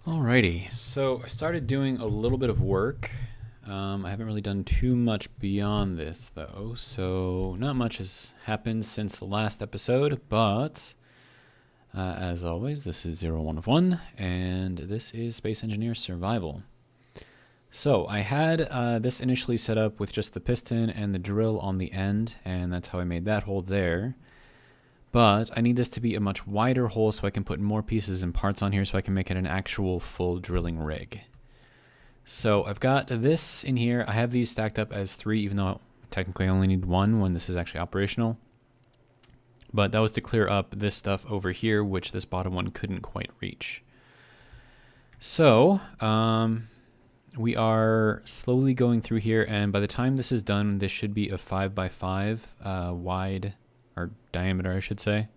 Alrighty, so I started doing a little bit of work. I haven't really done too much beyond this though, so not much has happened since the last episode, but as always, this is 01 of 1, and this is Space Engineer Survival. So I had this initially set up with just the piston and the drill on the end, and that's how I made that hole there. But I need this to be a much wider hole so I can put more pieces and parts on here so I can make it an actual full drilling rig. So I've got this in here. I have these stacked up as 3, even though technically I only need 1 when this is actually operational. But that was to clear up this stuff over here, which this bottom one couldn't quite reach. So we are slowly going through here, and by the time this is done, this should be a 5x5 wide, or diameter I should say,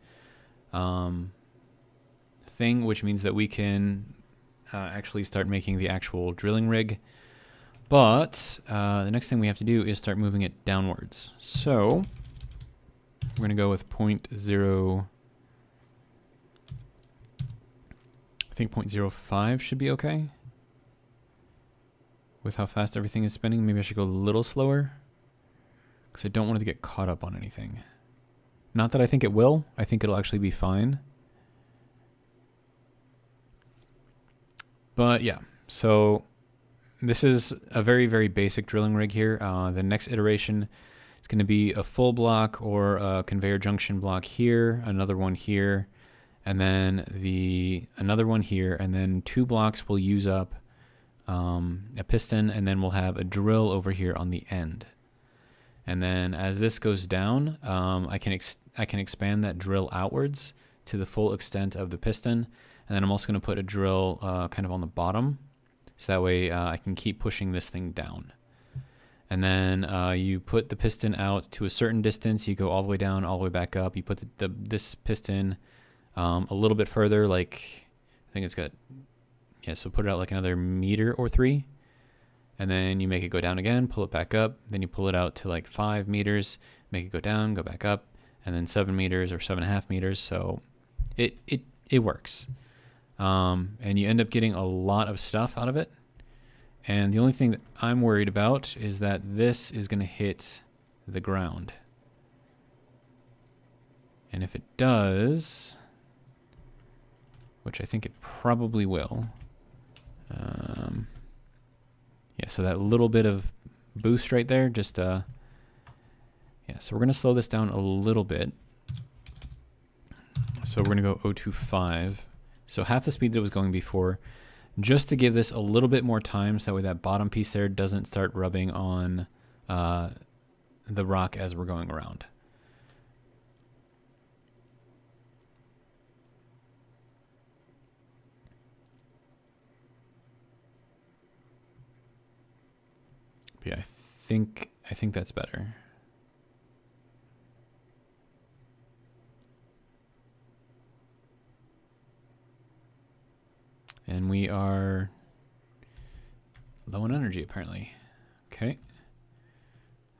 thing, which means that we can actually start making the actual drilling rig. But the next thing we have to do is start moving it downwards. So we're going to go with 0.0, I think 0.05 should be okay. With how fast everything is spinning, maybe I should go a little slower, because I don't want it to get caught up on anything. Not that I think it will. I think it'll actually be fine. But yeah, so this is a very, very basic drilling rig here. The next iteration is going to be a full block or a conveyor junction block here, another one here, and then another one here, and then 2 blocks will use up a piston, and then we'll have a drill over here on the end. And then as this goes down, I can expand that drill outwards to the full extent of the piston. And then I'm also going to put a drill kind of on the bottom, so that way I can keep pushing this thing down. And then you put the piston out to a certain distance. You go all the way down, all the way back up. You put this piston a little bit further, like I think it's got, yeah, so put it out like another meter or 3. And then you make it go down again, pull it back up. Then you pull it out to like 5 meters, make it go down, go back up, and then 7 meters or 7.5 meters. So it works. And you end up getting a lot of stuff out of it. And the only thing that I'm worried about is that this is going to hit the ground. And if it does, which I think it probably will, yeah, so that little bit of boost right there, just, yeah, so we're going to slow this down a little bit. So we're going to go 0.25. So half the speed that it was going before, just to give this a little bit more time, so that way that bottom piece there doesn't start rubbing on the rock as we're going around. But yeah, I think that's better. And we are low on energy, apparently. Okay.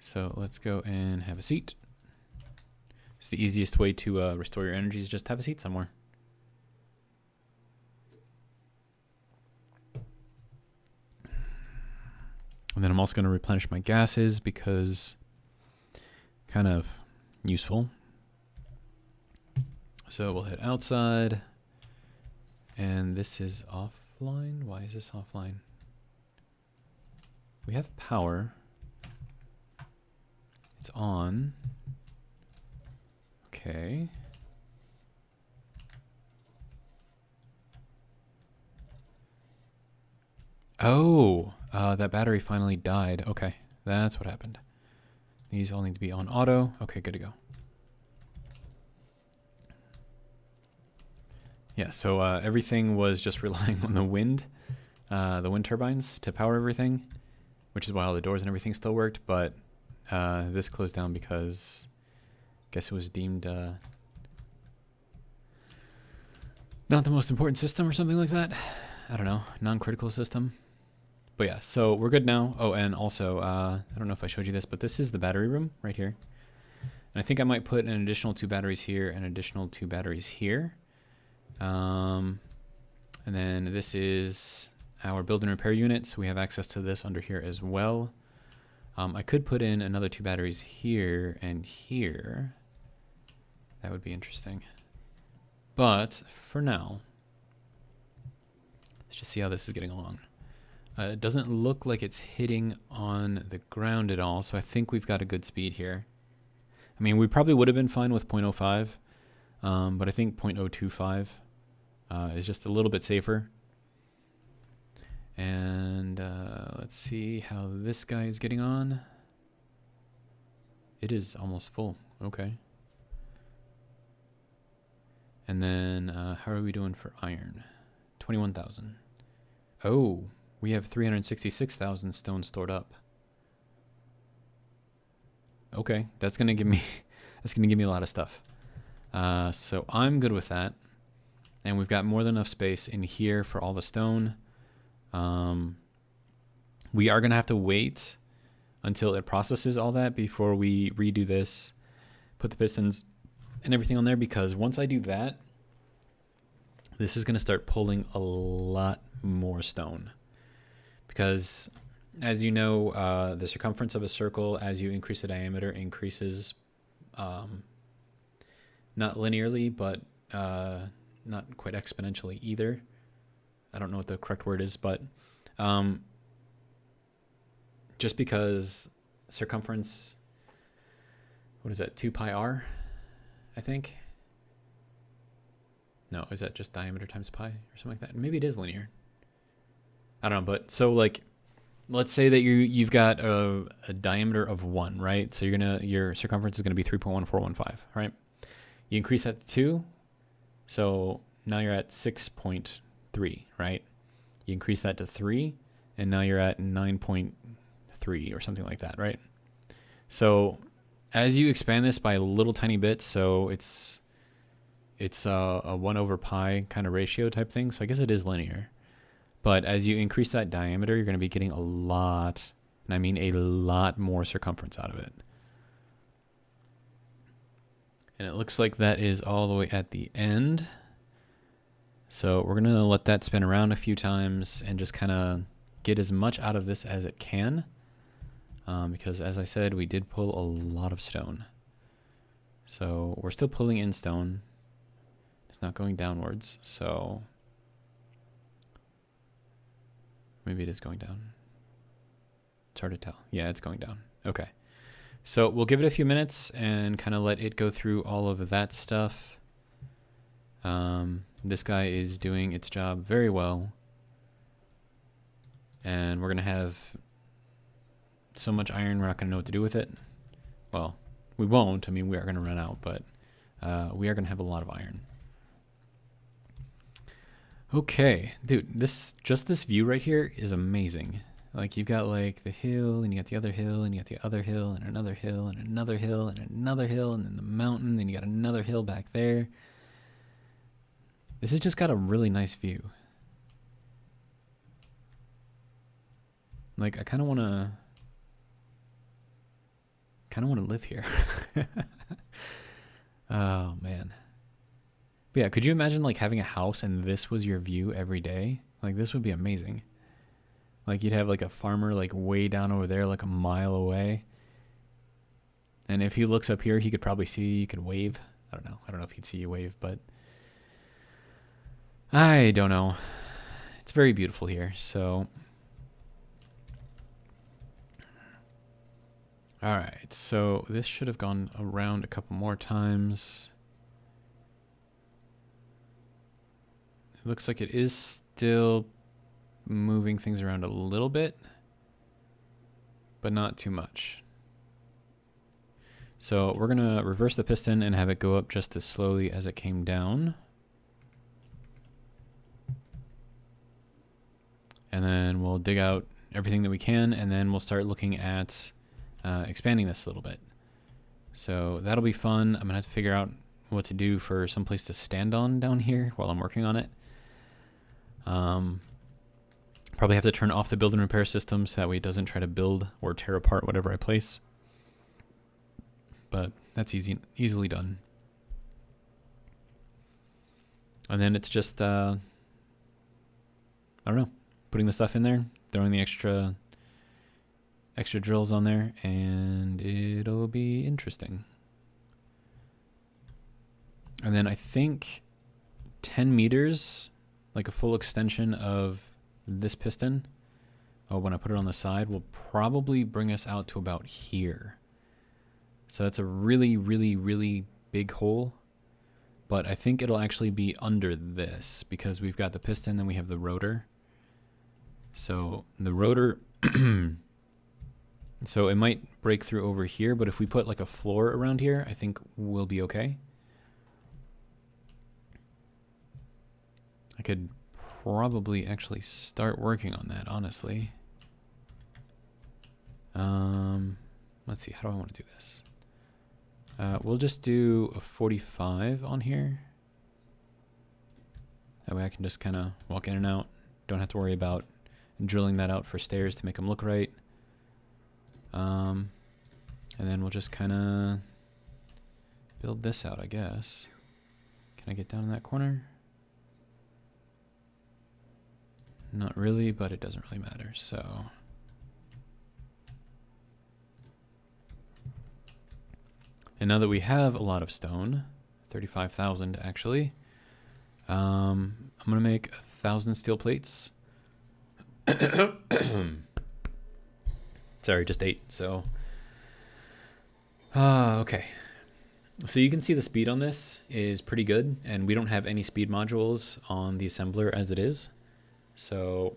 So let's go and have a seat. It's the easiest way to restore your energy is just have a seat somewhere. And then I'm also going to replenish my gases because kind of useful. So we'll hit outside. And this is offline? Why is this offline? We have power. It's on. Okay. Oh, that battery finally died. Okay, that's what happened. These all need to be on auto. Okay, good to go. Yeah, so everything was just relying on the wind turbines to power everything, which is why all the doors and everything still worked, but this closed down because I guess it was deemed not the most important system or something like that. I don't know, non-critical system. But yeah, so we're good now. Oh, and also, I don't know if I showed you this, but this is the battery room right here. And I think I might put an additional 2 batteries here and additional 2 batteries here. And then this is our build and repair unit, so we have access to this under here as well. I could put in another 2 batteries here and here. That would be interesting. But for now, let's just see how this is getting along. It doesn't look like it's hitting on the ground at all, so I think we've got a good speed here. I mean, we probably would have been fine with 0.05, but I think 0.025 is just a little bit safer. And let's see how this guy is getting on. It is almost full. Okay. And then how are we doing for iron? 21,000. Oh, we have 366,000 stone stored up. Okay, that's gonna give me a lot of stuff. So I'm good with that. And we've got more than enough space in here for all the stone. We are gonna have to wait until it processes all that before we redo this, put the pistons and everything on there, because once I do that, this is gonna start pulling a lot more stone. Because as you know, the circumference of a circle, as you increase the diameter, increases not linearly, but not quite exponentially either. I don't know what the correct word is, but just because circumference, what is that, 2 pi r, I think? No, is that just diameter times pi or something like that? Maybe it is linear. I don't know, but so like, let's say that you've got a diameter of 1, right? So your circumference is going to be 3.1415, right? You increase that to 2, so now you're at 6.3, right? You increase that to 3, and now you're at 9.3 or something like that, right? So as you expand this by little tiny bits, so it's a 1 over pi kind of ratio type thing, so I guess it is linear. But as you increase that diameter, you're going to be getting a lot, and I mean a lot more circumference out of it. And it looks like that is all the way at the end. So we're going to let that spin around a few times and just kind of get as much out of this as it can. Because as I said, we did pull a lot of stone. So we're still pulling in stone. It's not going downwards, so maybe it is going down. It's hard to tell. Yeah, it's going down. Okay. So we'll give it a few minutes and kind of let it go through all of that stuff. This guy is doing its job very well. And we're going to have so much iron, we're not going to know what to do with it. Well, we won't. I mean, we are going to run out, but we are going to have a lot of iron. Okay, dude, just this view right here is amazing. Like, you've got like the hill, and you got the other hill, and you got the other hill, and another hill, and another hill, and another hill, and then the mountain, and you got another hill back there. This has just got a really nice view. Like, I kind of want to live here. Oh, man. But yeah, could you imagine like having a house and this was your view every day? Like, this would be amazing. Like, you'd have like a farmer like way down over there, like a mile away. And if he looks up here, he could probably see you, could wave. I don't know. I don't know if he'd see you wave, but I don't know. It's very beautiful here, so. All right, so this should have gone around a couple more times. It looks like it is still moving things around a little bit, but not too much. So we're going to reverse the piston and have it go up just as slowly as it came down. And then we'll dig out everything that we can, and then we'll start looking at expanding this a little bit. So that'll be fun. I'm going to have to figure out what to do for some place to stand on down here while I'm working on it. Probably have to turn off the build and repair system so that way it doesn't try to build or tear apart whatever I place. But that's easily done. And then it's just I don't know, putting the stuff in there, throwing the extra drills on there, and it'll be interesting. And then I think 10 meters, like a full extension of this piston, when I put it on the side, will probably bring us out to about here. So that's a really, really, really big hole. But I think it'll actually be under this because we've got the piston, then we have the rotor. So the rotor, so it might break through over here, but if we put like a floor around here, I think we'll be okay. I could probably actually start working on that, honestly. Let's see, how do I want to do this? We'll just do a 45 on here. That way I can just kind of walk in and out. Don't have to worry about drilling that out for stairs to make them look right. And then we'll just kind of build this out, I guess. Can I get down in that corner? Not really, but it doesn't really matter, so. And now that we have a lot of stone, 35,000 actually, I'm gonna make 1,000 steel plates. Sorry, just 8, so. Okay. So you can see the speed on this is pretty good, and we don't have any speed modules on the assembler as it is. So,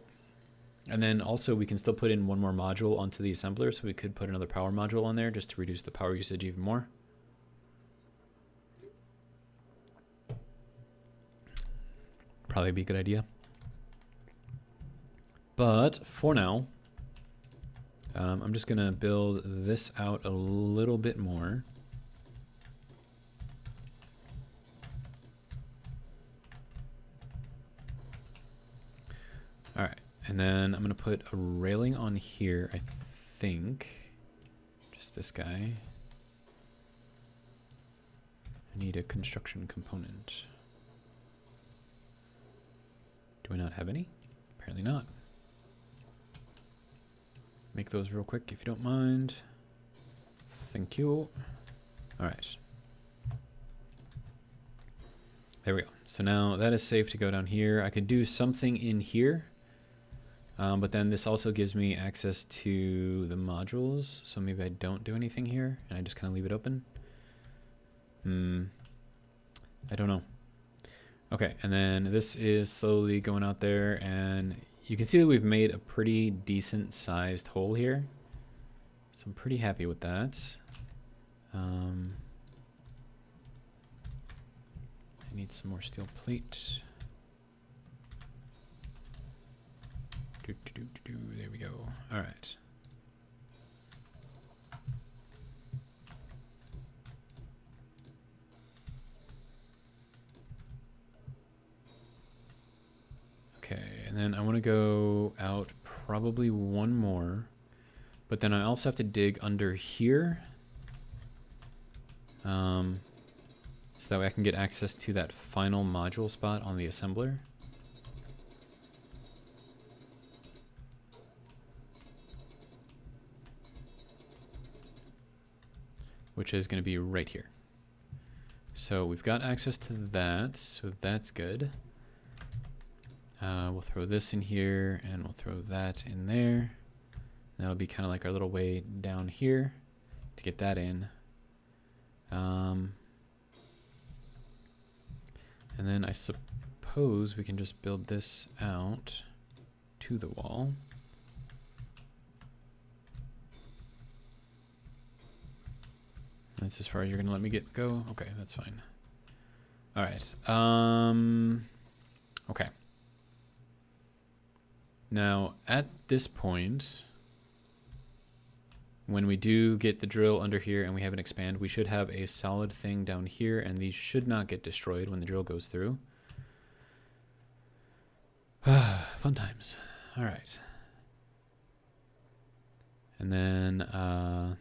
and then also we can still put in one more module onto the assembler, so we could put another power module on there just to reduce the power usage even more. Probably be a good idea. But for now, I'm just gonna build this out a little bit more. All right, and then I'm gonna put a railing on here, I think. Just this guy. I need a construction component. Do I not have any? Apparently not. Make those real quick if you don't mind. Thank you. All right. There we go. So now that is safe to go down here. I could do something in here, but then this also gives me access to the modules. So maybe I don't do anything here and I just kind of leave it open. I don't know. Okay, and then this is slowly going out there, and you can see that we've made a pretty decent sized hole here. So I'm pretty happy with that. I need some more steel plate. There we go. All right. Okay, and then I want to go out probably one more, but then I also have to dig under here, so that way I can get access to that final module spot on the assembler. Which is going to be right here. So we've got access to that, so that's good. We'll throw this in here, and we'll throw that in there. And that'll be kind of like our little way down here to get that in. And then I suppose we can just build this out to the wall. That's as far as you're going to let me go? Okay, that's fine. All right. Okay. Now, at this point, when we do get the drill under here and we have an expand, we should have a solid thing down here, and these should not get destroyed when the drill goes through. Fun times. All right. And then I'm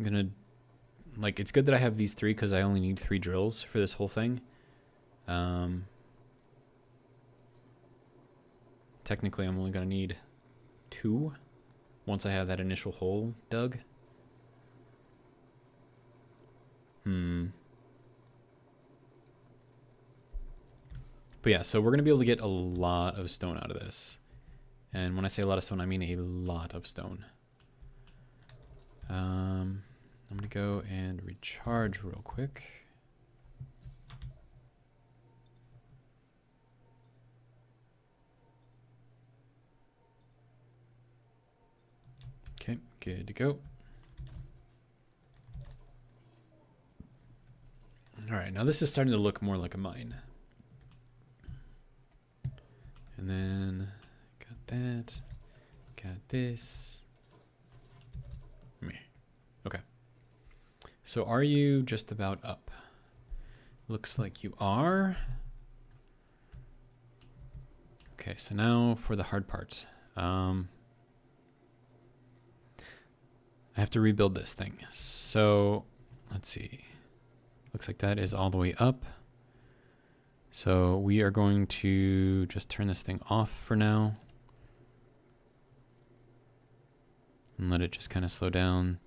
going to, like, it's good that I have these 3 because I only need 3 drills for this whole thing. Technically, I'm only going to need 2 once I have that initial hole dug. But yeah, so we're going to be able to get a lot of stone out of this. And when I say a lot of stone, I mean a lot of stone. I'm going to go and recharge real quick. Okay, good to go. All right, now this is starting to look more like a mine. And then got that, got this. Meh. Okay. So are you just about up? Looks like you are. Okay, so now for the hard part. I have to rebuild this thing. So let's see. Looks like that is all the way up. So we are going to just turn this thing off for now. And let it just kind of slow down.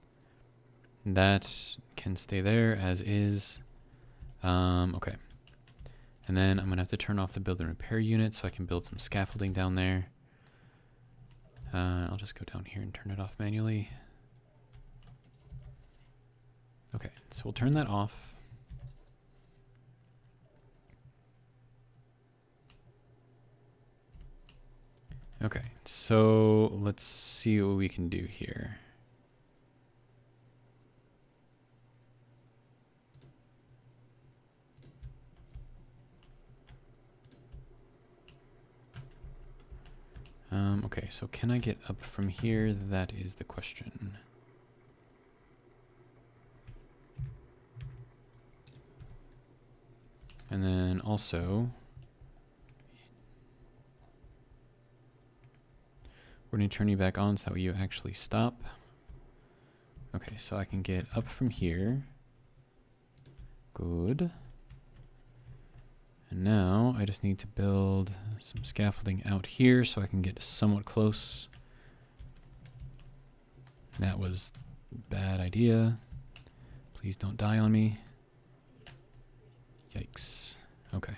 That can stay there as is. Okay. And then I'm going to have to turn off the build and repair unit so I can build some scaffolding down there. I'll just go down here and turn it off manually. Okay, so we'll turn that off. Okay, so let's see what we can do here. Okay, so can I get up from here? That is the question. And then also, we're going to turn you back on so that way you actually stop. Okay, so I can get up from here. Good. And now I just need to build some scaffolding out here so I can get somewhat close. That was a bad idea. Please don't die on me. Yikes. Okay.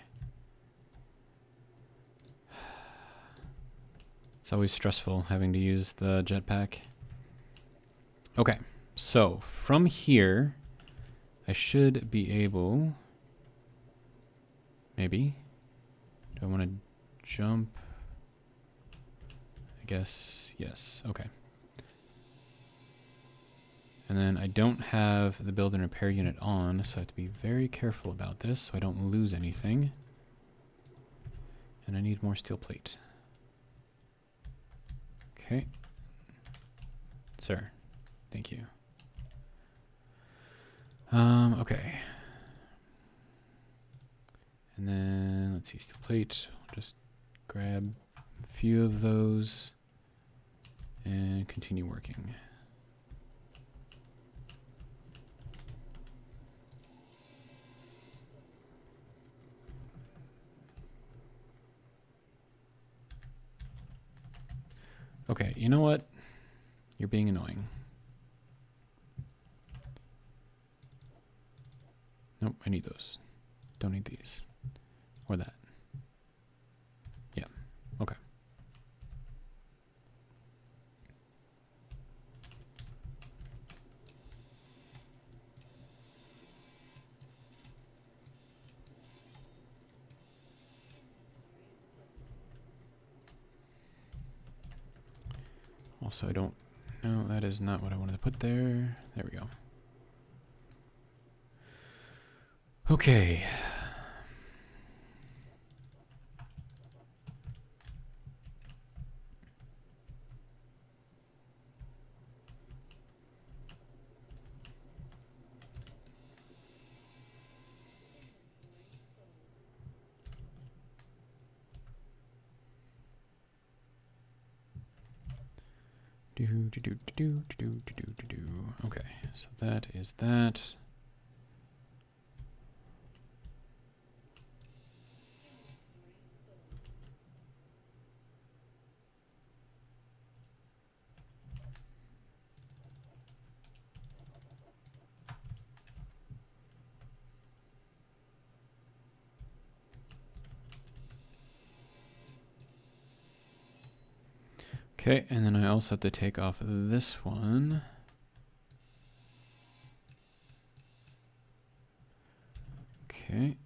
It's always stressful having to use the jetpack. Okay, so from here, I should be able... Maybe. Do I want to jump? I guess yes. Okay. And then I don't have the build and repair unit on, so I have to be very careful about this so I don't lose anything. And I need more steel plate. Okay. Sir, thank you. Okay. And then, let's see, steel plate. I'll just grab a few of those and continue working. Okay, you know what? You're being annoying. Nope, I need those. Don't need these. Or that. Yeah, okay. Also, I don't... No, that is not what I wanted to put there. There we go. Okay. Okay, so that is that. Okay, and then I also have to take off this one. Okay.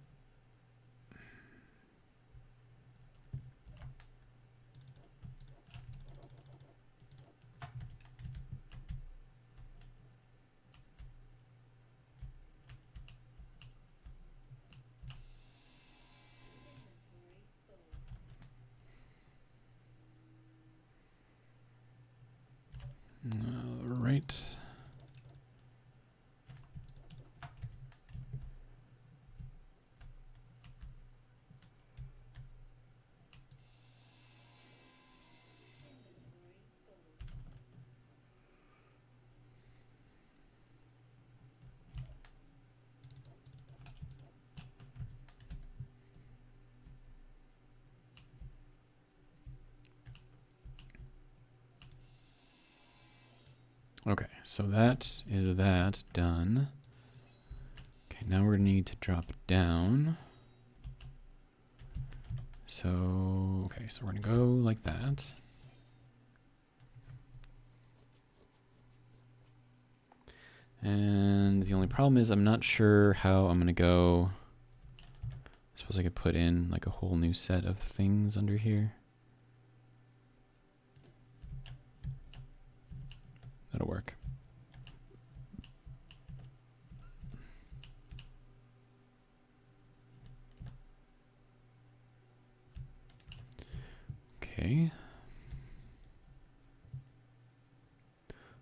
All right. Okay, so that is that done. Okay, now we're gonna need to drop down. So, okay, so we're gonna go like that. And the only problem is I'm not sure how I'm gonna go. I suppose I could put in like a whole new set of things under here. That'll work. Okay.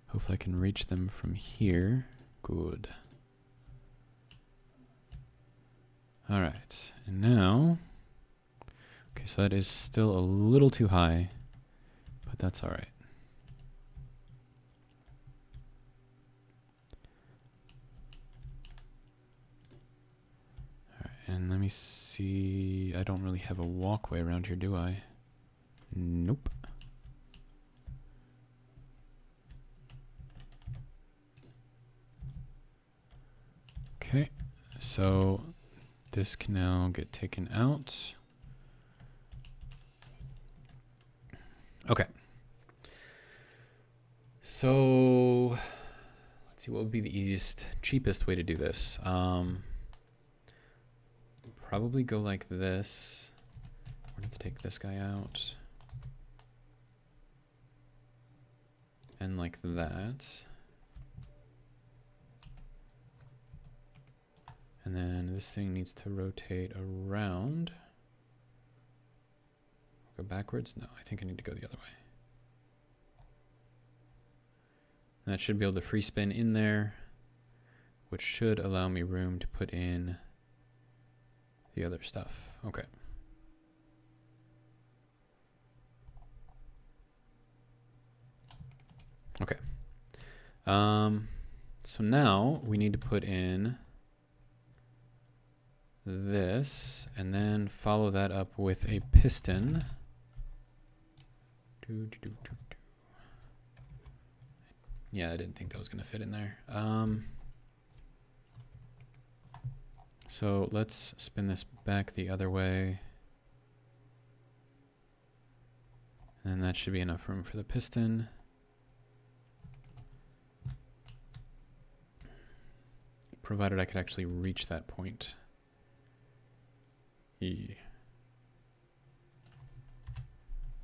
Hopefully I can reach them from here. Good. All right, and now, okay, so that is still a little too high, but that's all right. All right, and let me see, I don't really have a walkway around here, do I? Nope. Okay, so this can now get taken out. Okay. So let's see, what would be the easiest, cheapest way to do this? Probably go like this. We're going to take this guy out. And like that. And then this thing needs to rotate around. Go backwards? No, I think I need to go the other way. And that should be able to free spin in there, which should allow me room to put in the other stuff. Okay. Okay. So now we need to put in this and then follow that up with a piston. Yeah, I didn't think that was going to fit in there. So let's spin this back the other way. And that should be enough room for the piston. Provided I could actually reach that point.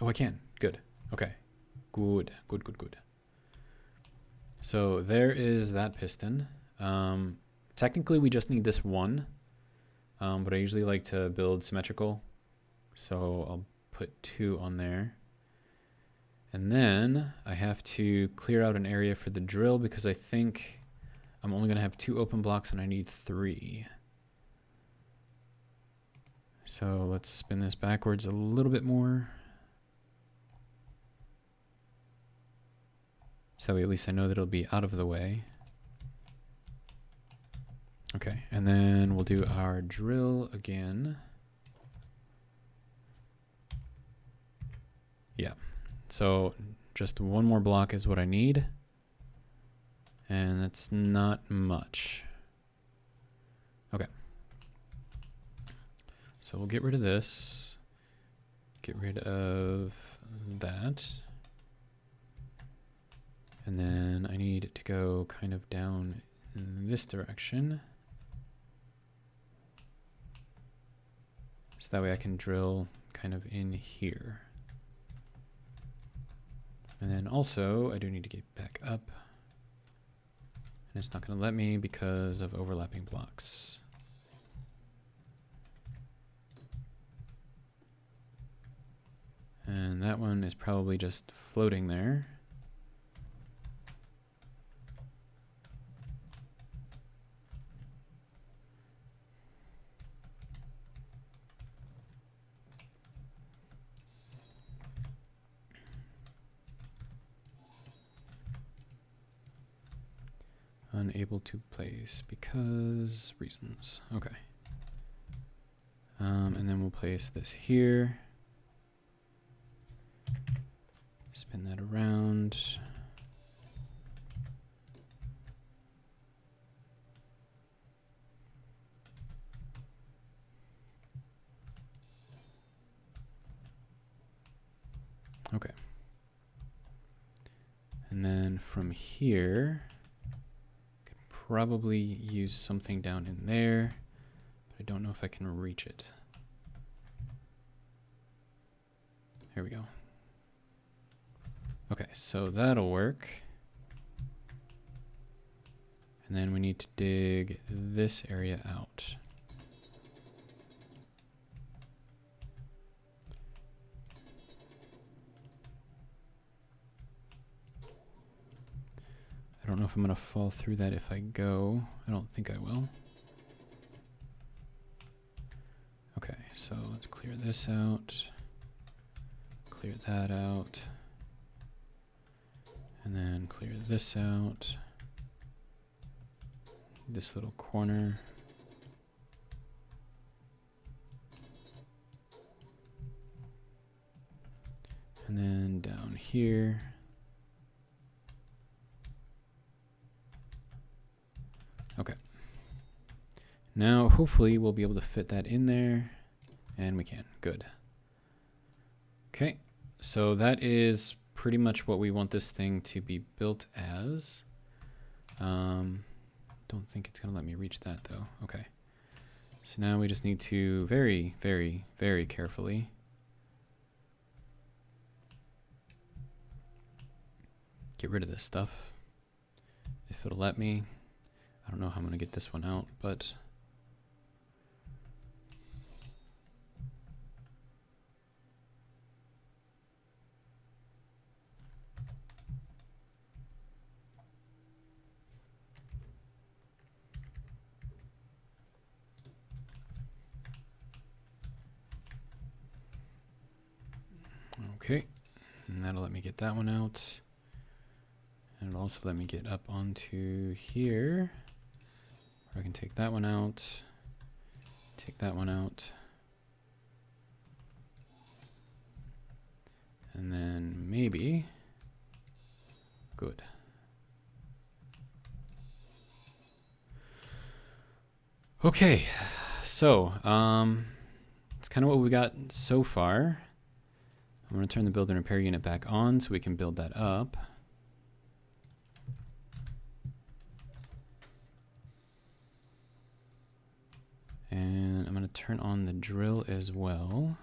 Oh, I can. Good. Okay. Good. Good, good, good. So there is that piston. Technically, we just need this one. But I usually like to build symmetrical. So I'll put 2 on there. And then I have to clear out an area for the drill because I think I'm only going to have 2 open blocks and I need 3. So let's spin this backwards a little bit more. So at least I know that it'll be out of the way. Okay, and then we'll do our drill again. Yeah, so just 1 more block is what I need. And that's not much. Okay. So we'll get rid of this. Get rid of that. And then I need to go kind of down in this direction. So that way I can drill kind of in here. And then also I do need to get back up. And it's not going to let me because of overlapping blocks. And that one is probably just floating there. Unable to place because reasons. Okay. And then we'll place this here. Spin that around. Okay. And then from here, could probably use something down in there, but I don't know if I can reach it. Here we go. Okay, so that'll work. And then we need to dig this area out. I don't know if I'm going to fall through that if I go. I don't think I will. Okay, so let's clear this out. Clear that out. And then clear this out. This little corner. And then down here. Okay. Now, hopefully, we'll be able to fit that in there. And we can. Good. Okay. So that is pretty much what we want this thing to be built as. Don't think it's going to let me reach that, though. Okay. So now we just need to very, very, very carefully get rid of this stuff. If it'll let me. I don't know how I'm going to get this one out, but okay. And that'll let me get that one out. And it'll also let me get up onto here. I can take that one out, take that one out, and then maybe, good. Okay, so it's kind of what we got so far. I'm going to turn the build and repair unit back on so we can build that up. And I'm going to turn on the drill as well.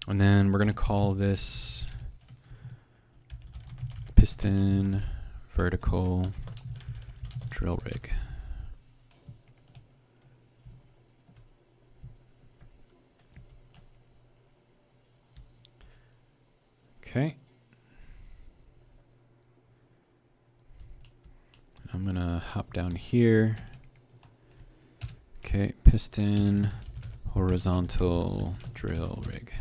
And then we're going to call this piston vertical drill rig. Okay. I'm going to hop down here. Okay, piston horizontal drill rig.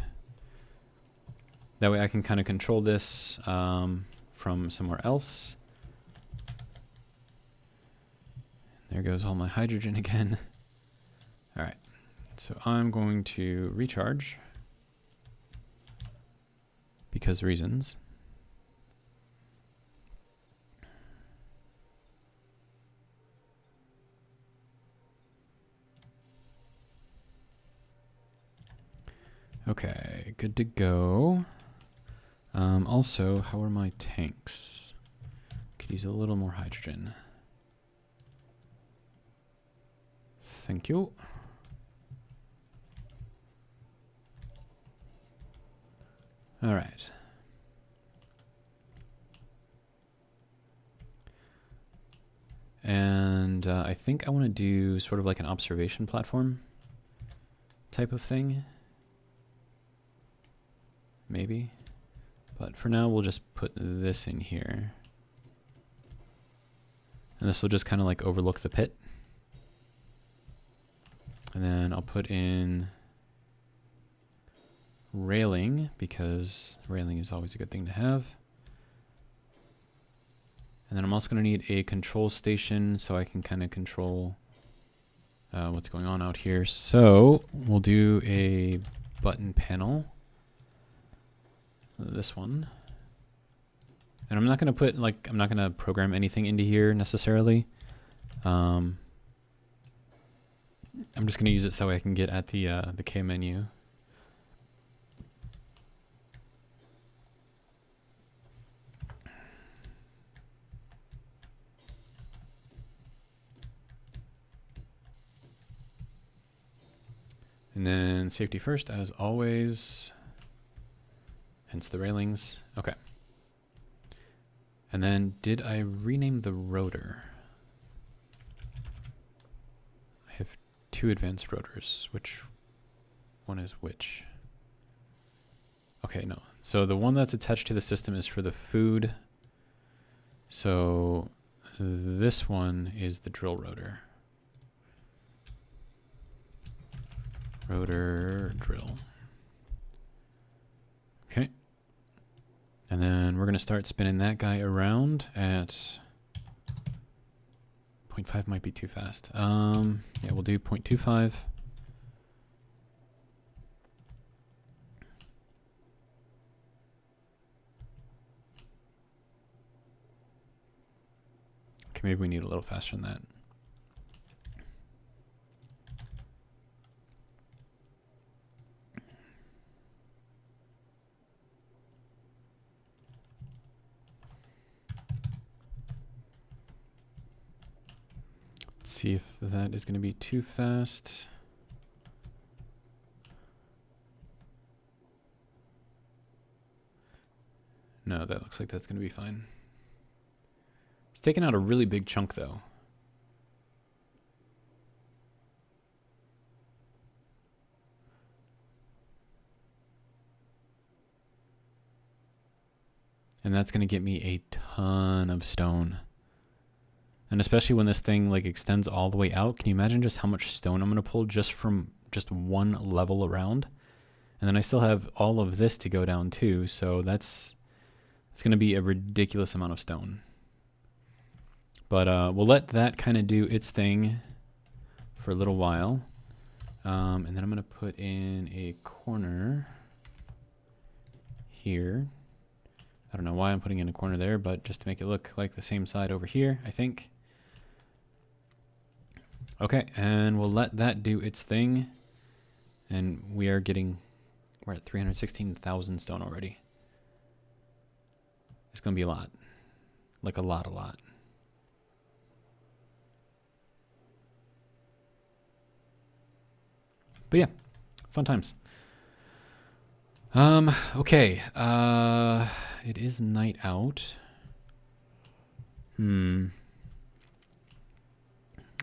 That way I can kind of control this from somewhere else. There goes all my hydrogen again. All right, so I'm going to recharge. because reasons. Okay, good to go. Also, how are my tanks? Could use a little more hydrogen. Thank you. All right. And I think I want to do sort of like an observation platform type of thing. Maybe. But for now, we'll just put this in here. And this will just kind of like overlook the pit. And then I'll put in railing, because railing is always a good thing to have. And then I'm also going to need a control station so I can kind of control what's going on out here. So we'll do a button panel. This one. And I'm not going to put, like, I'm not going to program anything into here necessarily. I'm just going to use it so I can get at the K menu. And then safety first, as always. Hence the railings. Okay. And then did I rename the rotor? I have two advanced rotors. Which one is which? Okay, no. So the one that's attached to the system is for the food. So this one is the drill rotor. Rotor drill. Okay. And then we're going to start spinning that guy around at 0.5 might be too fast. Yeah, we'll do 0.25. Okay, maybe we need a little faster than that. See if that is going to be too fast. No, that looks like that's going to be fine. It's taking out a really big chunk though. And that's going to get me a ton of stone. And especially when this thing like extends all the way out, can you imagine just how much stone I'm going to pull just from just one level around? And then I still have all of this to go down too, so it's going to be a ridiculous amount of stone. But we'll let that kind of do its thing for a little while. And then I'm going to put in a corner here. I don't know why I'm putting in a corner there, but just to make it look like the same side over here, I think. Okay, and we'll let that do its thing. And we're at 316,000 stone already. It's going to be a lot. Like a lot. But yeah, fun times. Okay. It is night out.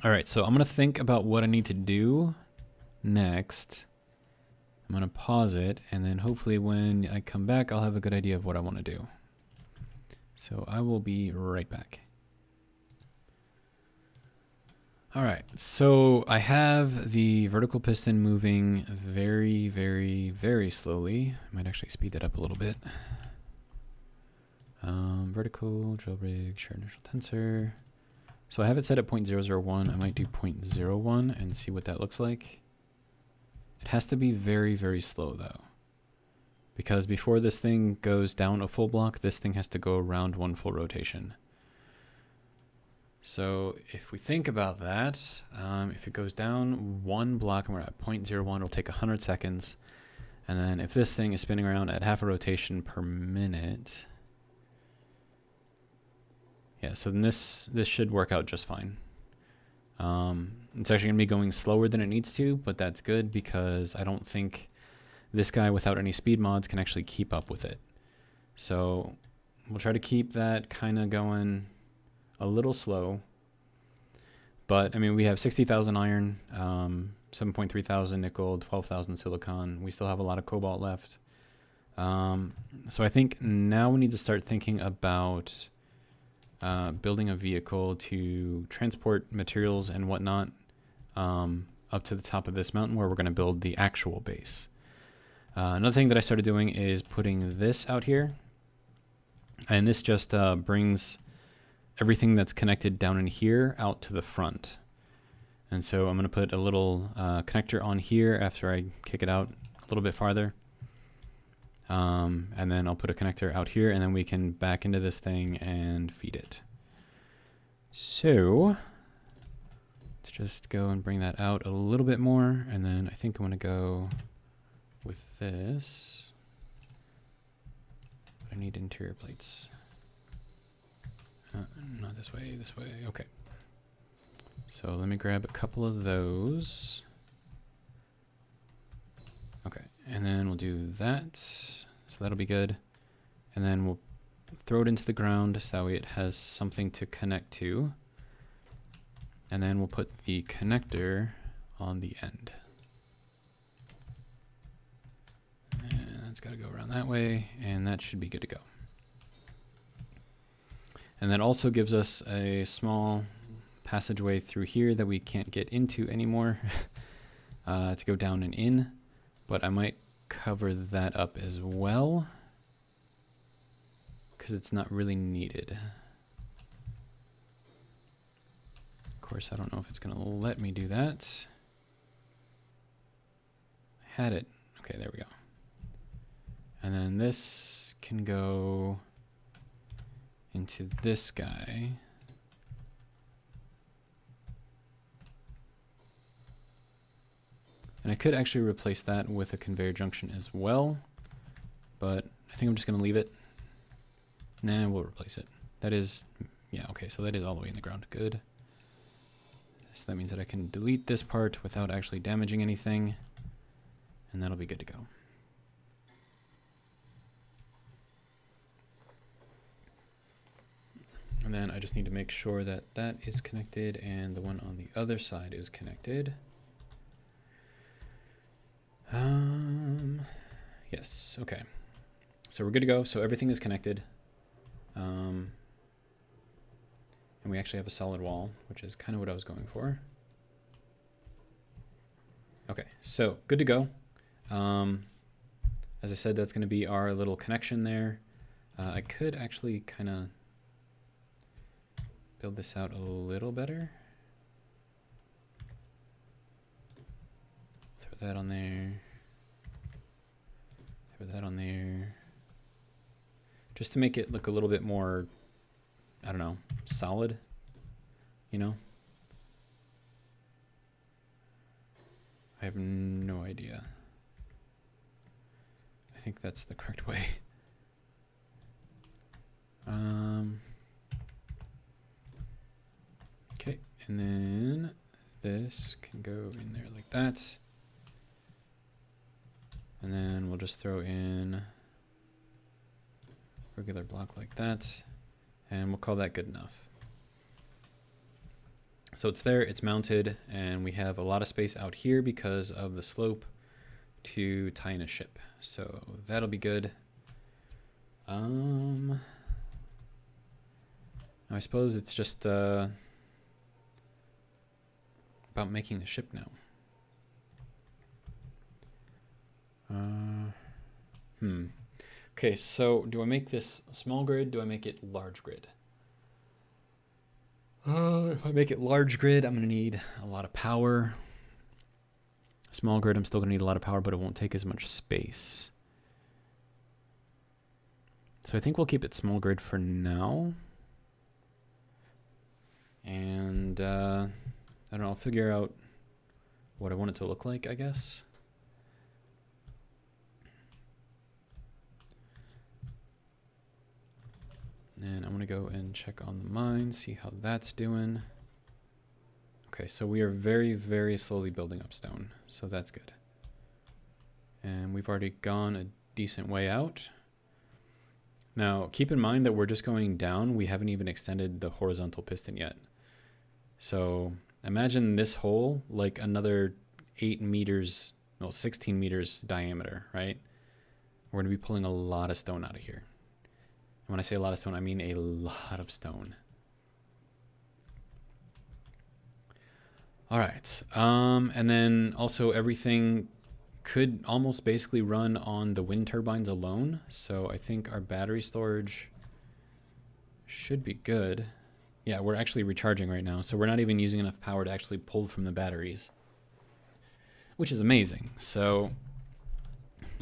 All right, so I'm going to think about what I need to do next. I'm going to pause it, and then hopefully when I come back, I'll have a good idea of what I want to do. So I will be right back. All right, so I have the vertical piston moving very, very, very slowly. I might actually speed that up a little bit. Vertical, drill rig, share inertial tensor. So I have it set at 0.001. I might do 0.01 and see what that looks like. It has to be very, very slow though, because before this thing goes down a full block, this thing has to go around one full rotation. So if we think about that, if it goes down one block and we're at 0.01, it'll take 100 seconds. And then if this thing is spinning around at half a rotation per minute, yeah, so then this should work out just fine. It's actually gonna be going slower than it needs to, but that's good because I don't think this guy without any speed mods can actually keep up with it. So we'll try to keep that kind of going a little slow. But I mean, we have 60,000 iron, 7.3 thousand nickel, 12,000 silicon. We still have a lot of cobalt left. So I think now we need to start thinking about building a vehicle to transport materials and whatnot up to the top of this mountain where we're going to build the actual base. Another thing that I started doing is putting this out here. And this just brings everything that's connected down in here out to the front. And so I'm going to put a little connector on here after I kick it out a little bit farther. And then I'll put a connector out here, and then we can back into this thing and feed it. So let's just go and bring that out a little bit more. And then I think I'm going to go with this. But I need interior plates. Not this way, this way. Okay. So let me grab a couple of those. Okay, and then we'll do that. So that'll be good. And then we'll throw it into the ground so that way it has something to connect to. And then we'll put the connector on the end. And that's got to go around that way, and that should be good to go. And that also gives us a small passageway through here that we can't get into anymore to go down and in. But I might cover that up as well because it's not really needed. Of course, I don't know if it's going to let me do that. I had it. Okay, there we go. And then this can go into this guy. And I could actually replace that with a conveyor junction as well, but I think I'm just going to leave it. Nah, we'll replace it. That is, yeah, okay, so that is all the way in the ground. Good. So that means that I can delete this part without actually damaging anything, and that'll be good to go. And then I just need to make sure that that is connected and the one on the other side is connected. Yes, okay. So we're good to go. So everything is connected. And we actually have a solid wall, which is kind of what I was going for. Okay, so good to go. As I said, that's going to be our little connection there. I could actually kind of build this out a little better. Throw that on there. Throw that on there. Just to make it look a little bit more, I don't know, solid, you know? I have no idea. I think that's the correct way. Okay, and then this can go in there like that. And then we'll just throw in regular block like that, and we'll call that good enough. So it's there, it's mounted, and we have a lot of space out here because of the slope to tie in a ship. So that'll be good. I suppose it's just about making the ship now. Okay, so do I make this a small grid? Do I make it large grid? If I make it large grid, I'm going to need a lot of power. Small grid, I'm still going to need a lot of power, but it won't take as much space. So I think we'll keep it small grid for now. And I don't know, I'll figure out what I want it to look like, I guess. And I'm gonna go and check on the mine, see how that's doing. Okay, so we are very, very slowly building up stone, so that's good. And we've already gone a decent way out. Now, keep in mind that we're just going down. We haven't even extended the horizontal piston yet. So imagine this hole like another 8 meters, well, 16 meters diameter, right? We're gonna be pulling a lot of stone out of here. And when I say a lot of stone, I mean a lot of stone. All right, and then also everything could almost basically run on the wind turbines alone. So I think our battery storage should be good. Yeah, we're actually recharging right now, so we're not even using enough power to actually pull from the batteries, which is amazing. So,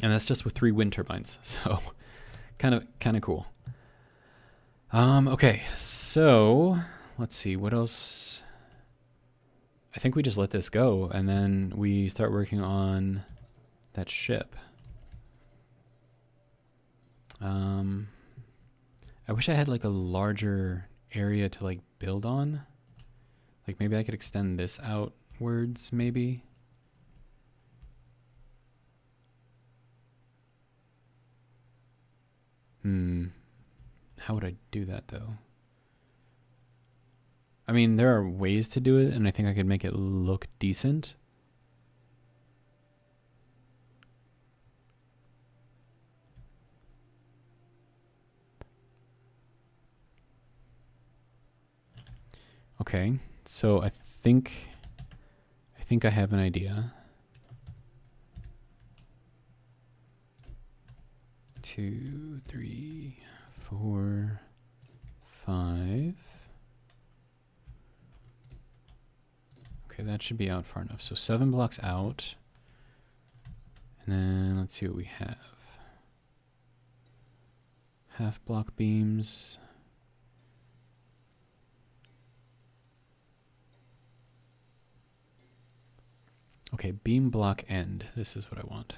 and that's just with 3 wind turbines, so kind of cool. Okay, so let's see what else. I think we just let this go, and then we start working on that ship. I wish I had like a larger area to like build on. Like maybe I could extend this outwards, maybe. How would I do that though? I mean, there are ways to do it, and I think I could make it look decent. Okay, so I think I have an idea. 2, 3, 4, 5. Okay, that should be out far enough. So 7 blocks out. And then let's see what we have. Half block beams. Okay, beam block end. This is what I want.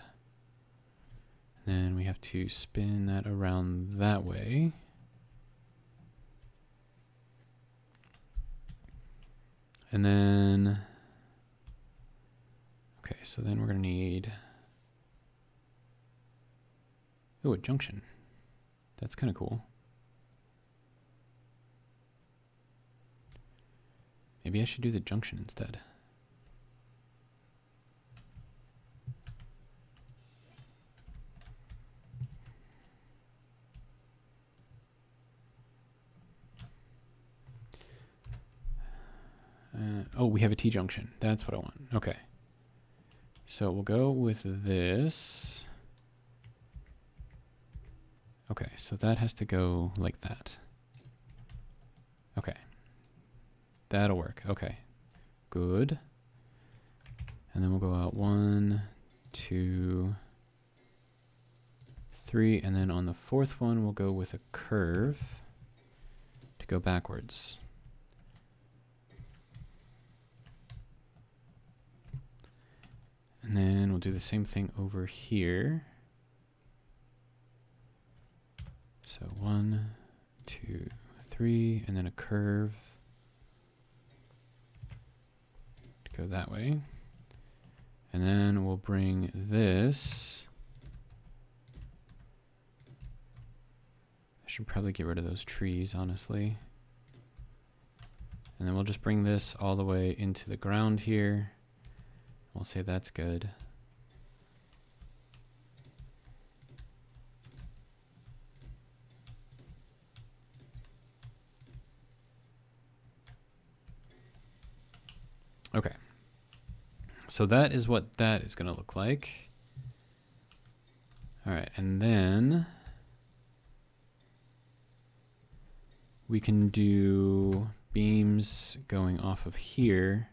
Then we have to spin that around that way. And then, okay, so then we're gonna need, oh, a junction. That's kind of cool. Maybe I should do the junction instead. Oh, we have a T-junction. That's what I want. Okay. So we'll go with this. Okay, so that has to go like that. Okay. That'll work. Okay. Good. And then we'll go out 1, 2, 3, and then on the 4th one, we'll go with a curve to go backwards. And then we'll do the same thing over here. So 1, 2, 3, and then a curve to go that way. And then we'll bring this. I should probably get rid of those trees, honestly. And then we'll just bring this all the way into the ground here. We'll say that's good. Okay. So that is what that is going to look like. All right, and then we can do beams going off of here.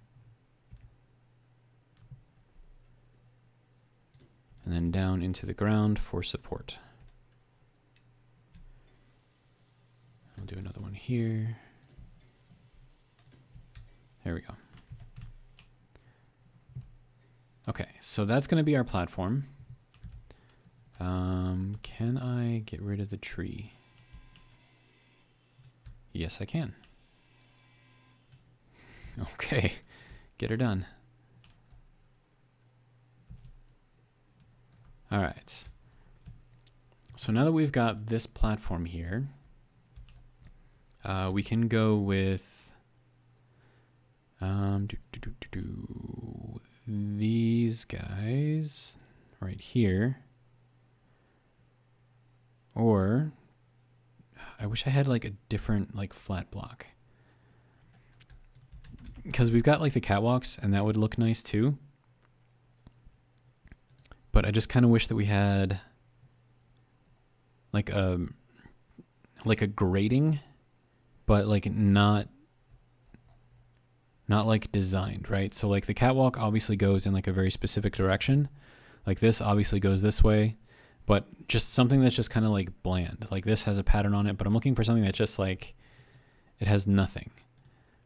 And then down into the ground for support. I'll do another one here. There we go. Okay, so that's going to be our platform. Can I get rid of the tree? Yes, I can. Okay, get her done. All right. So now that we've got this platform here, we can go with these guys right here. Or I wish I had like a different like flat block, because we've got like the catwalks and that would look nice too. But I just kind of wish that we had like a grating, but like not like designed, right? So like the catwalk obviously goes in like a very specific direction. Like this obviously goes this way, but just something that's just kind of like bland. Like this has a pattern on it, but I'm looking for something that's just like, it has nothing,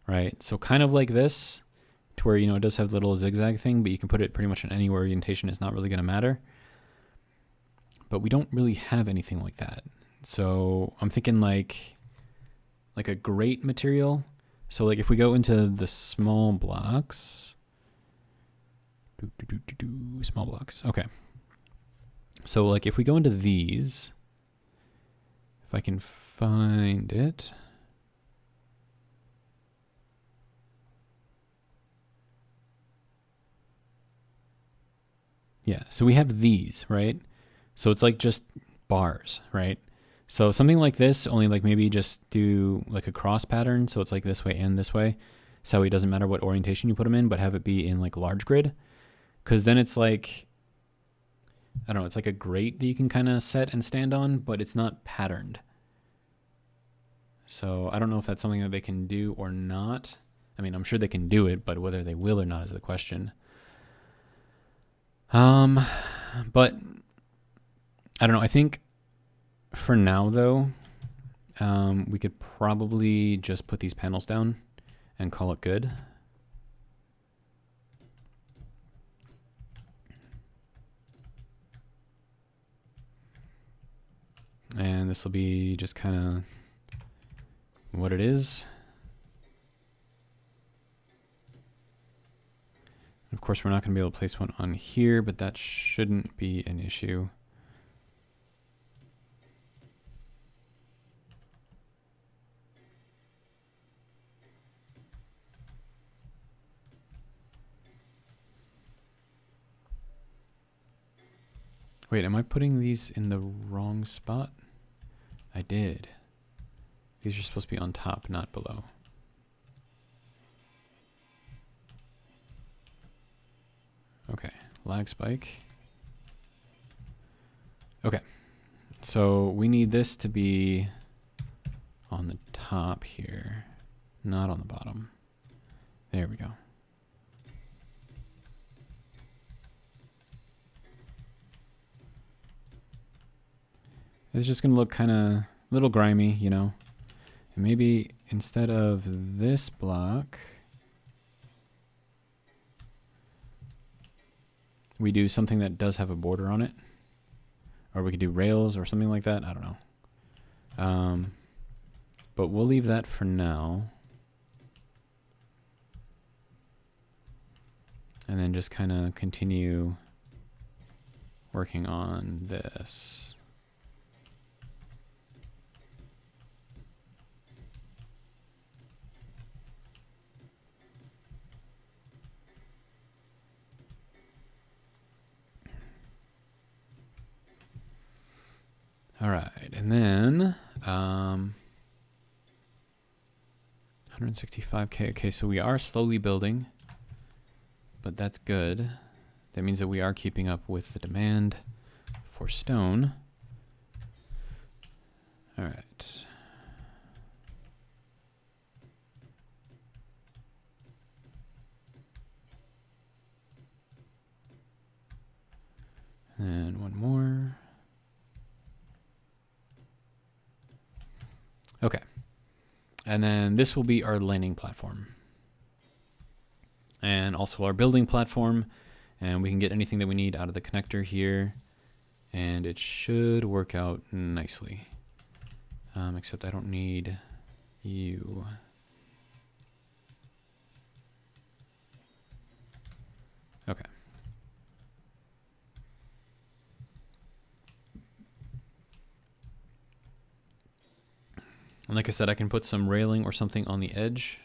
right? So kind of like this, to where, you know, it does have a little zigzag thing, but you can put it pretty much in any orientation. It's not really going to matter. But we don't really have anything like that. So I'm thinking like a grate material. So like if we go into the small blocks, small blocks. Okay. So like if we go into these, if I can find it. Yeah, so we have these, right? So it's like just bars, right? So something like this, only like maybe just do like a cross pattern. So it's like this way and this way. So it doesn't matter what orientation you put them in, but have it be in like large grid. Because then it's like, I don't know, it's like a grate that you can kind of set and stand on, but it's not patterned. So I don't know if that's something that they can do or not. I mean, I'm sure they can do it, but whether they will or not is the question. But I don't know. I think for now though, we could probably just put these panels down and call it good. And this will be just kind of what it is. Of course, we're not going to be able to place one on here, but that shouldn't be an issue. Wait, am I putting these in the wrong spot? I did. These are supposed to be on top, not below. Okay, lag spike. Okay, so we need this to be on the top here, not on the bottom. There we go. It's just gonna look kind of a little grimy, you know. And maybe instead of this block, we do something that does have a border on it. Or we could do rails or something like that. I don't know. But we'll leave that for now. And then just kind of continue working on this. All right, and then 165K. Okay, so we are slowly building, but that's good. That means that we are keeping up with the demand for stone. All right. And one more. Okay, And then this will be our landing platform. And also our building platform. And we can get anything that we need out of the connector here. And it should work out nicely. Except I don't need you. Okay. And like I said, I can put some railing or something on the edge.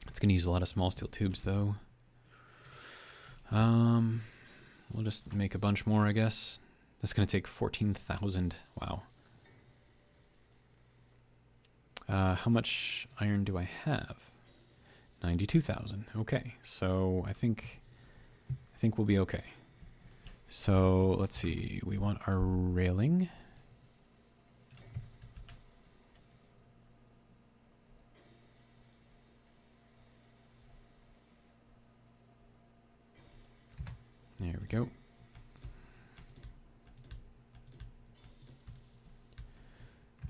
It's going to use a lot of small steel tubes, though. We'll just make a bunch more, I guess. That's going to take 14,000. Wow. How much iron do I have? 92,000. Okay, so I think we'll be okay. So let's see. We want our railing. There we go.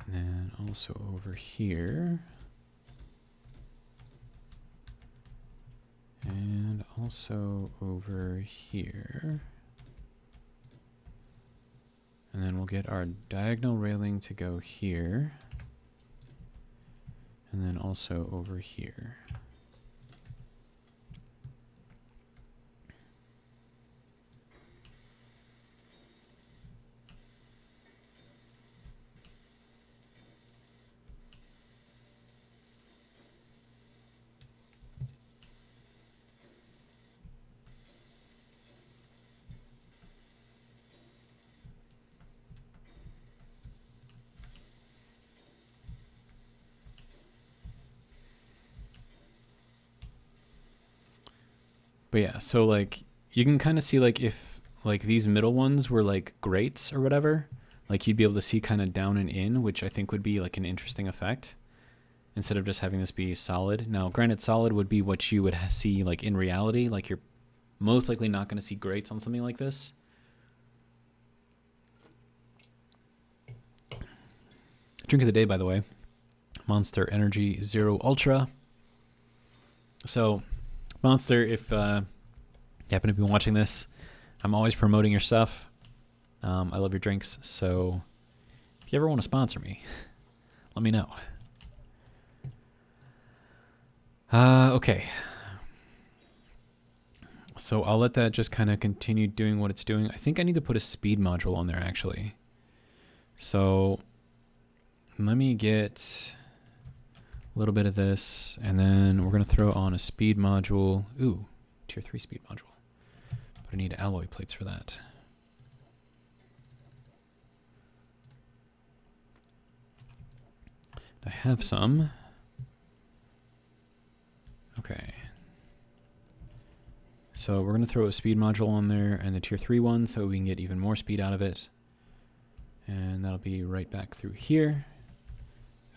And then also over here. And also over here. And then we'll get our diagonal railing to go here. And then also over here. But yeah, so like you can kind of see like if like these middle ones were like grates or whatever, like you'd be able to see kind of down and in, which I think would be like an interesting effect instead of just having this be solid. Now, granted, solid would be what you would see like in reality, like you're most likely not going to see grates on something like this. Drink of the day, by the way, Monster Energy Zero Ultra. So Monster, if you happen to be watching this, I'm always promoting your stuff. I love your drinks, so if you ever want to sponsor me, let me know. Okay. So I'll let that just kind of continue doing what it's doing. I think I need to put a speed module on there, actually. So let me get a little bit of this, and then we're going to throw on a speed module. Ooh, tier 3 speed module. But I need alloy plates for that. I have some. Okay. So we're going to throw a speed module on there and the tier 3 one so we can get even more speed out of it. And that'll be right back through here.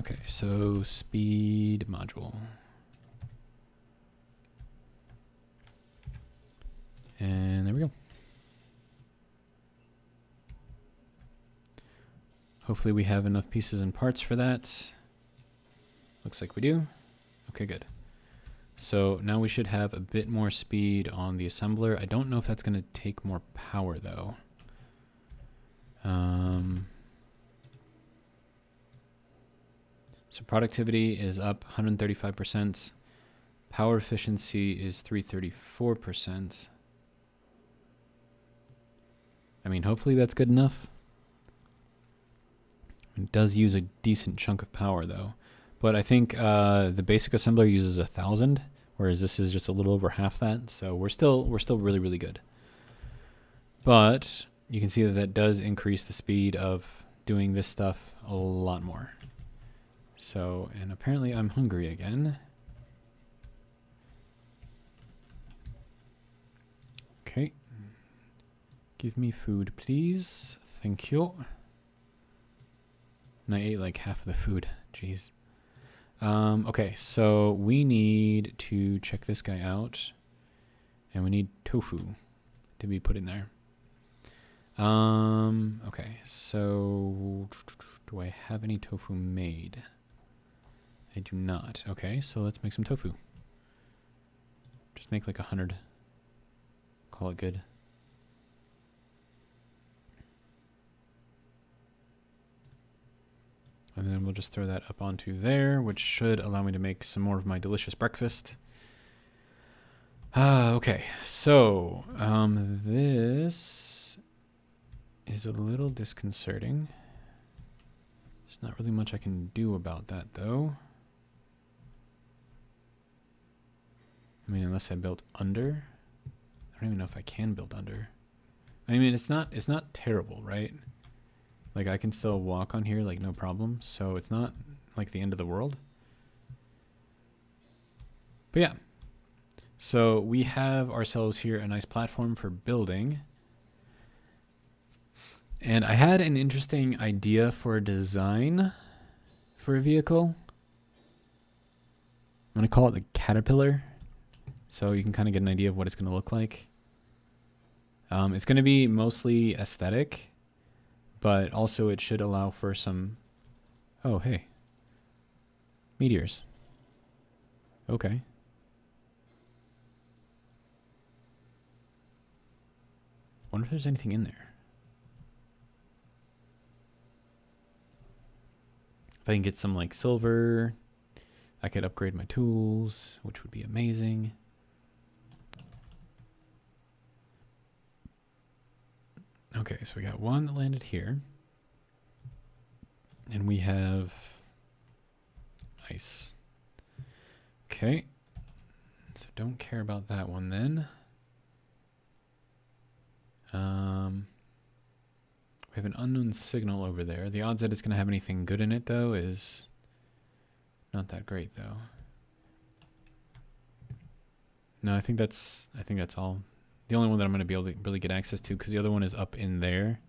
Okay, so speed module. And there we go. Hopefully we have enough pieces and parts for that. Looks like we do. Okay, good. So now we should have a bit more speed on the assembler. I don't know if that's going to take more power, though. So productivity is up 135%. Power efficiency is 334%. I mean, hopefully that's good enough. It does use a decent chunk of power, though. But I think the basic assembler uses 1,000, whereas this is just a little over half that. So we're still really, really good. But you can see that that does increase the speed of doing this stuff a lot more. So, and apparently I'm hungry again. Okay. Give me food, please. Thank you. And I ate like half of the food. Jeez. Okay, so we need to check this guy out. And we need tofu to be put in there. Okay, so Do I have any tofu made? I do not. Okay, so let's make some tofu. Just make like 100. Call it good. And then we'll just throw that up onto there, which should allow me to make some more of my delicious breakfast. Okay, so this is a little disconcerting. There's not really much I can do about that, though. I mean, unless I built under. I don't even know if I can build under. I mean, it's not terrible, right? Like, I can still walk on here, like, no problem. So it's not, like, the end of the world. But yeah. So we have ourselves here a nice platform for building. And I had an interesting idea for a design for a vehicle. I'm going to call it the Caterpillar. So you can kind of get an idea of what it's going to look like. It's going to be mostly aesthetic, but also it should allow for some... Oh, hey. Meteors. Okay. Wonder if there's anything in there. If I can get some, like, silver, I could upgrade my tools, which would be amazing. Okay, so we got one that landed here. And we have ice. Okay. So don't care about that one then. We have an unknown signal over there. The odds that it's going to have anything good in it, though, is not that great, though. No, I think that's all. The only one that I'm going to be able to really get access to, because the other one is up in there.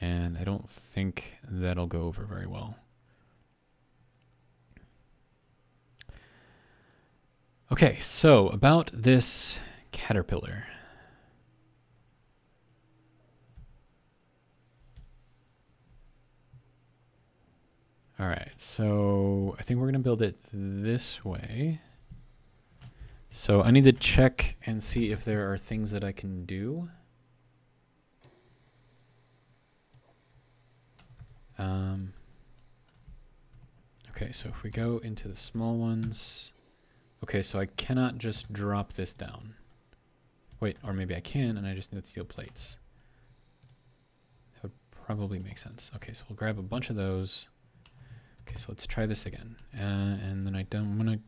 And I don't think that'll go over very well. Okay, so about this caterpillar. All right, so I think we're going to build it this way. So I need to check and see if there are things that I can do. Okay, so if we go into the small ones. Okay, so I cannot just drop this down. Wait, or maybe I can, and I just need steel plates. That would probably make sense. Okay, so we'll grab a bunch of those. Okay, so let's try this again. And then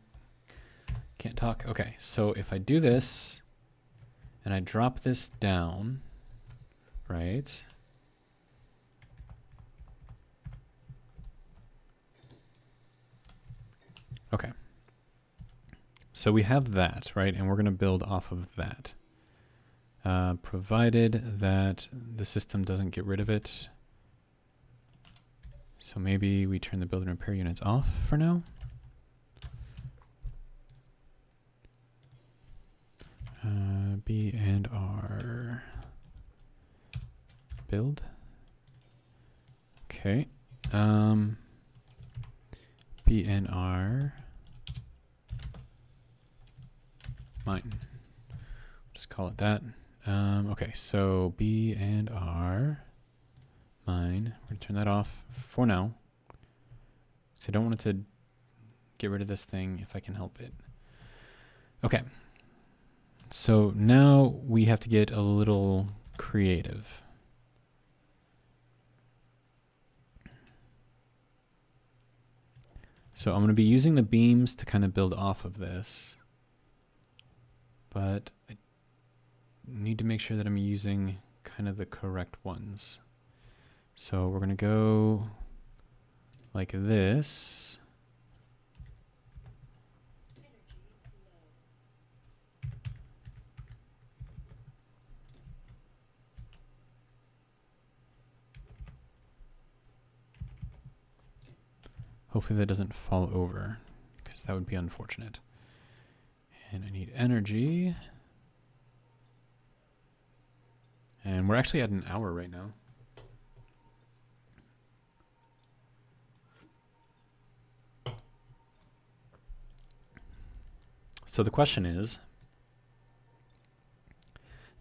can't talk. Okay, so if I do this, and I drop this down, right? Okay. So we have that, right? And we're going to build off of that. Provided that the system doesn't get rid of it. So maybe we turn the build and repair units off for now. B and R build. Okay. B and R mine. Just call it that. Okay, so B and R mine. We're gonna turn that off for now. So I don't want it to get rid of this thing if I can help it. Okay. So now we have to get a little creative. So I'm going to be using the beams to kind of build off of this. But I need to make sure that I'm using kind of the correct ones. So we're going to go like this. Hopefully that doesn't fall over, because that would be unfortunate. And I need energy. And we're actually at an hour right now. So the question is,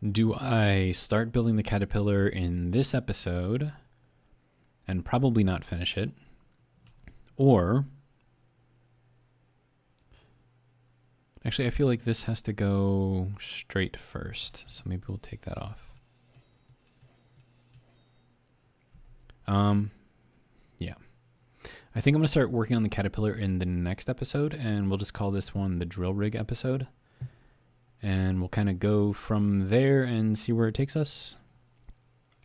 do I start building the caterpillar in this episode and probably not finish it? Or, actually, I feel like this has to go straight first, so maybe we'll take that off. Yeah. I think I'm going to start working on the caterpillar in the next episode, and we'll just call this one the drill rig episode. And we'll kind of go from there and see where it takes us.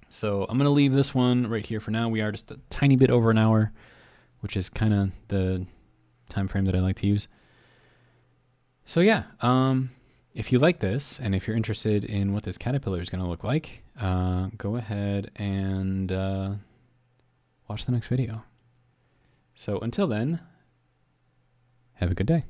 So I'm going to leave this one right here for now. We are just a tiny bit over an hour, which is kind of the time frame that I like to use. So yeah, if you like this, and if you're interested in what this caterpillar is going to look like, go ahead and watch the next video. So until then, have a good day.